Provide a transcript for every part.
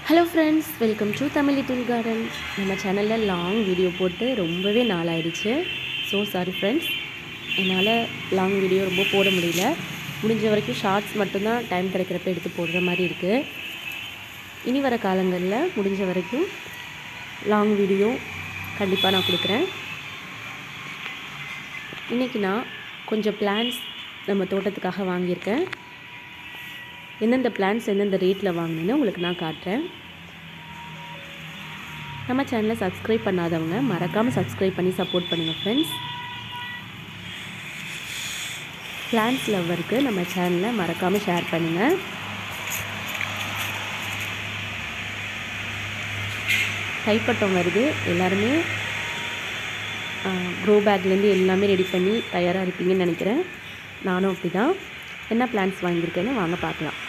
Hello friends, welcome to Tamil little garden. நம்ம சேனலில் long video போட்டு ரொம்பவே நாள் ஆயிடுச்சு. ஸோ சாரி ஃப்ரெண்ட்ஸ், என்னால் லாங் வீடியோ ரொம்ப போட முடியல. முடிஞ்ச வரைக்கும் ஷார்ட்ஸ் மட்டும்தான் டைம் கிடைக்கிறப்ப எடுத்து போடுற மாதிரி இருக்குது. இனி வர காலங்களில் முடிஞ்ச வரைக்கும் லாங் வீடியோ கண்டிப்பாக நான் கொடுக்குறேன். இன்றைக்கி நான் கொஞ்சம் பிளான்ஸ் நம்ம தோட்டத்துக்காக வாங்கியிருக்கேன். எந்தெந்த பிளான்ஸ் எந்தெந்த ரேட்டில் வாங்கினேன்னு உங்களுக்கு நான் காட்டுறேன். நம்ம சேனலை சப்ஸ்கிரைப் பண்ணாதவங்க மறக்காமல் சப்ஸ்கிரைப் பண்ணி சப்போர்ட் பண்ணுங்கள் ஃப்ரெண்ட்ஸ். பிளான்ஸ் லவ்வருக்கு நம்ம சேனலை மறக்காமல் ஷேர் பண்ணுங்கள். கைப்பட்டம் வருது, எல்லாருமே க்ரோ பேக்லேருந்து எல்லாமே ரெடி பண்ணி தயாராக இருப்பீங்கன்னு நினைக்கிறேன். நானும் அப்படி தான். என்ன பிளான்ஸ் வாங்கியிருக்கேன்னு வாங்க பார்க்கலாம்.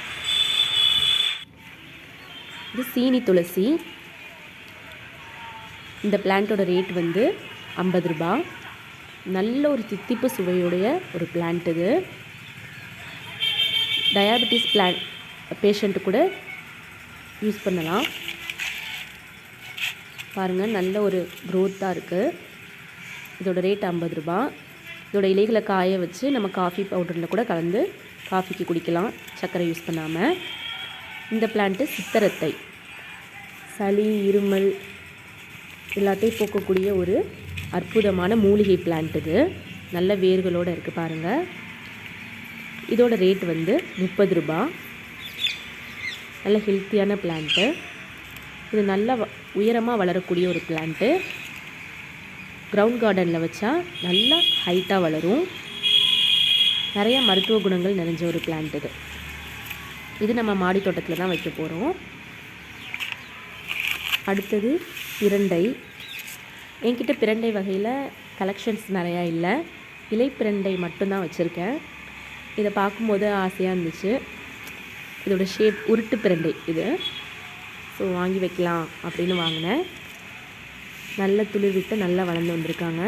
இது சீனி துளசி. இந்த பிளான்ட்டோட ரேட் வந்து 50 ரூபா. நல்ல ஒரு தித்திப்பு சுவையுடைய ஒரு பிளான்ட் இது. டயாபெட்டிஸ் பேஷண்ட்டு கூட யூஸ் பண்ணலாம். பாருங்கள், நல்ல ஒரு க்ரோத்தாக இருக்குது. இதோட ரேட் 50 ரூபா. இதோட இலைகளை காய வச்சு நம்ம காஃபி பவுடரில் கூட கலந்து காஃபிக்கு குடிக்கலாம், சர்க்கரை யூஸ் பண்ணாமல். இந்த பிளான்ட்டு சித்தரத்தை, சளி இருமல் எல்லாத்தையும் போக்கக்கூடிய ஒரு அற்புதமான மூலிகை பிளான்ட் இது. நல்ல வேர்களோடு இருக்குது பாருங்கள். இதோட ரேட் வந்து 30 ரூபா. நல்ல ஹெல்த்தியான பிளான்ட்டு இது. நல்ல உயரமாக வளரக்கூடிய ஒரு பிளான்ட்டு. கிரவுண்ட் கார்டனில் வச்சா நல்லா ஹைட்டாக வளரும். நிறைய மருத்துவ குணங்கள் நிறைஞ்ச ஒரு பிளான்ட் இது. இது நம்ம மாடி தோட்டத்தில் தான் வைக்க போகிறோம். அடுத்தது பிரண்டை. என்கிட்ட பிரண்டை வகையில் கலெக்ஷன்ஸ் நிறையா இல்லை, இலை பிரண்டை மட்டும்தான் வச்சுருக்கேன். இதை பார்க்கும்போது ஆசையாக இருந்துச்சு. இதோட ஷேப் உருட்டு பிரண்டை இது. ஸோ வாங்கி வைக்கலாம் அப்படின்னு வாங்கினேன். நல்ல துளிர் விட்டு நல்லா வளர்ந்து வந்திருக்காங்க.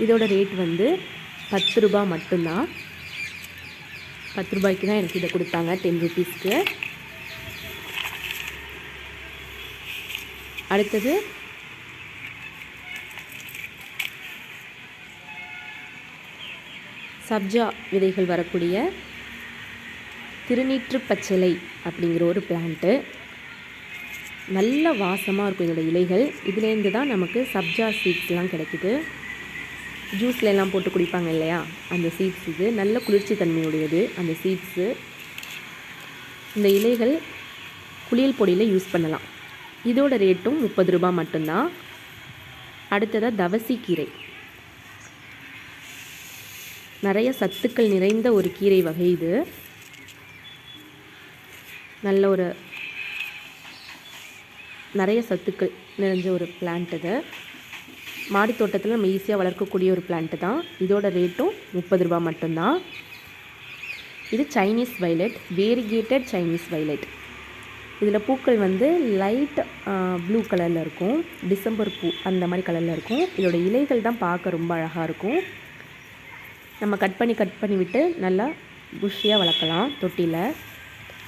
இதோட ரேட் வந்து 10 ரூபா மட்டும்தான். 10 ரூபாய்க்கு தான் எனக்கு இதை கொடுத்தாங்க, 10 ருபீஸ்க்கு. அடுத்தது சப்ஜா விதைகள் வரக்கூடிய திருநீற்று பச்சிலை அப்படிங்கிற ஒரு பிளான்ட்டு. நல்ல வாசமாக இருக்கும் இதோட இலைகள். இதுலேருந்து தான் நமக்கு சப்ஜா சீட்ஸ்லாம் கிடைக்குது. ஜூஸ்லாம் போட்டு குடிப்பாங்க இல்லையா, அந்த சீட்ஸ் இது. நல்ல குளிர்ச்சி தன்மையுடையது அந்த சீட்ஸு. இந்த இலைகள் குளியல் பொடியில் யூஸ் பண்ணலாம். இதோட ரேட்டும் 30 ரூபா மட்டும்தான். அடுத்ததாக தவசி கீரை. நிறைய சத்துக்கள் நிறைந்த ஒரு கீரை வகை இது. நல்ல ஒரு நிறைய சத்துக்கள் நிறைஞ்ச ஒரு பிளான்ட் இது. மாடி தோட்டத்தில் நம்ம ஈஸியாக வளர்க்கக்கூடிய ஒரு பிளான்ட்டு தான். இதோட ரேட்டும் 30 ரூபா மட்டும்தான். இது Chinese violet, variegated Chinese violet. இதில் பூக்கள் வந்து லைட் ப்ளூ கலரில் இருக்கும், டிசம்பர் பூ அந்த மாதிரி கலரில் இருக்கும். இதோட இலைகள் தான் பார்க்க ரொம்ப அழகாக இருக்கும். நம்ம கட் பண்ணி விட்டு நல்லா புஷ்ஷியாக வளர்க்கலாம் தொட்டியில்.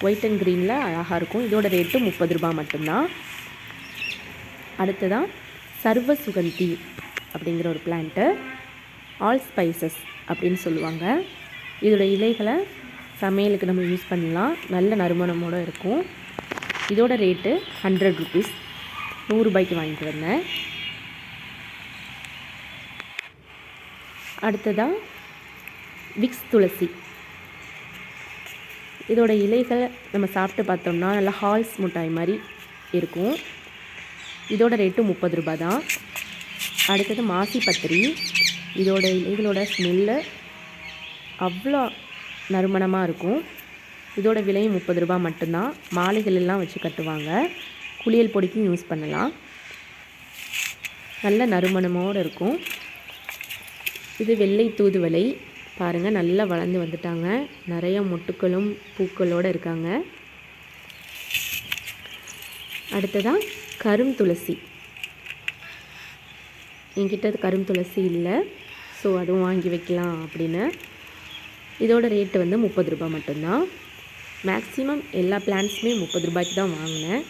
ஒயிட் அண்ட் க்ரீனில் அழகாக இருக்கும். இதோட ரேட்டு 30 ரூபா மட்டும்தான். அடுத்ததான் சர்வ சுகந்தி அப்படிங்கிற ஒரு பிளான்ட்டு. ஆல் ஸ்பைசஸ் அப்படின்னு சொல்லுவாங்க. இதோட இலைகளை சமையலுக்கு நம்ம யூஸ் பண்ணலாம். நல்ல நறுமணமோடு இருக்கும். இதோட ரேட்டு 100 ருபீஸ். 100 ரூபாய்க்கு வாங்கிட்டு வந்தேன். அடுத்ததாக விக்ஸ் துளசி. இதோட இலைகள் நம்ம சாப்பிட்டு பார்த்தோம்னா நல்லா ஹால்ஸ் மிட்டாய் மாதிரி இருக்கும். இதோட ரேட்டு 30 ரூபா தான். அடுத்தது மாசி பத்திரி. இதோட இலைகளோட ஸ்மெல்லு அவ்வளோ நறுமணமாக இருக்கும். இதோட விலையும் 30 ரூபா மட்டும்தான். மாலைகள் எல்லாம் வச்சு கட்டுவாங்க, குளியல் பொடிக்கும் யூஸ் பண்ணலாம். நல்ல நறுமணமோடு இருக்கும். இது வெள்ளை தூதுவளை. பாருங்கள், நல்லா வளர்ந்து வந்துட்டாங்க. நிறைய மொட்டுக்களும் பூக்களோடு இருக்காங்க. அடுத்ததான் கரும் துளசி. என்கிட்ட கரும் துளசி இல்லை, ஸோ அதுவும் வாங்கி வைக்கலாம் அப்படின்னு. இதோட ரேட்டு வந்து 30 ரூபா மட்டும்தான். மேக்ஸிமம் எல்லா பிளான்ட்ஸுமே 30 ரூபாய்க்கு தான் வாங்கினேன்.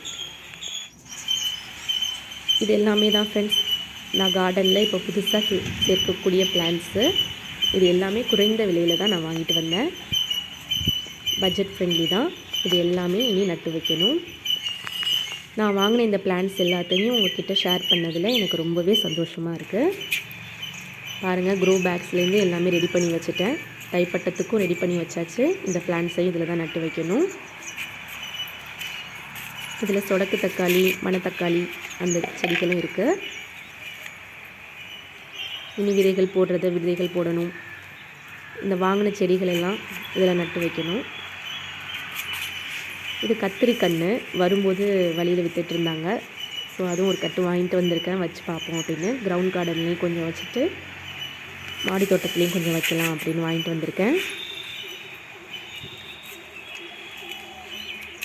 இது எல்லாமே தான் ஃப்ரெண்ட்ஸ் நான் கார்டனில் இப்போ புதுசாக சேர்க்கக்கூடிய பிளான்ட்ஸு. இது எல்லாமே குறைந்த விலையில் தான் நான் வாங்கிட்டு வந்தேன். பட்ஜெட் ஃப்ரெண்ட்லி தான். இது எல்லாமே இனி நட்டு வைக்கணும். நான் வாங்கின இந்த பிளான்ட்ஸ் எல்லாத்தையும் உங்கள்கிட்ட ஷேர் பண்ணதில் எனக்கு ரொம்பவே சந்தோஷமாக இருக்குது. பாருங்கள், க்ரோ பேக்ஸ்லேருந்து எல்லாமே ரெடி பண்ணி வச்சுட்டேன். கைப்பட்டத்துக்கும் ரெடி பண்ணி வச்சாச்சு. இந்த பிளான்ட்ஸையும் இதில் தான் நட்டு வைக்கணும். இதில் சொடக்கு தக்காளி, மணத்தக்காளி அந்த செடிகளும் இருக்குது. இனி விதைகள் போடணும். இந்த வாங்கின செடிகள் எல்லாம் இதில் நட்டு வைக்கணும். இது கத்திரி கன்று வரும்போது வழியில் வித்துட்டு இருந்தாங்க. ஸோ அதுவும் ஒரு கட்டு வாங்கிட்டு வந்திருக்கேன், வச்சு பார்ப்போம் அப்படின்னு. கிரவுண்ட் கார்டன்லேயும் கொஞ்சம் வச்சுட்டு மாடி தோட்டத்துலேயும் கொஞ்சம் வைக்கலாம் அப்படின்னு வாங்கிட்டு வந்திருக்கேன்.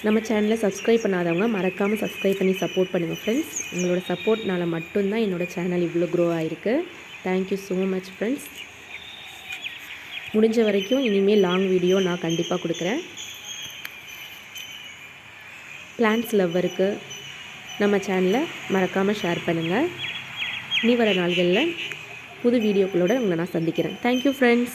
நம்ம சேனலை சப்ஸ்கிரைப் பண்ணாதவங்க மறக்காமல் சப்ஸ்கிரைப் பண்ணி சப்போர்ட் பண்ணுங்கள் ஃப்ரெண்ட்ஸ். உங்களோட சப்போர்ட்னால மட்டும்தான் என்னோடய சேனல் இவ்வளோ க்ரோ ஆகிருக்கு. Thank you so much friends. முடிஞ்ச வரைக்கும் இனிமேல் லாங் வீடியோ நான் கண்டிப்பாக கொடுக்குறேன். பிளான்ட்ஸ் லவ்வருக்கு நம்ம சேனலை மறக்காமல் ஷேர் பண்ணுங்கள். இனி வர நாள்களில் புது வீடியோக்களோடு உங்களை நான் சந்திக்கிறேன். Thank you friends.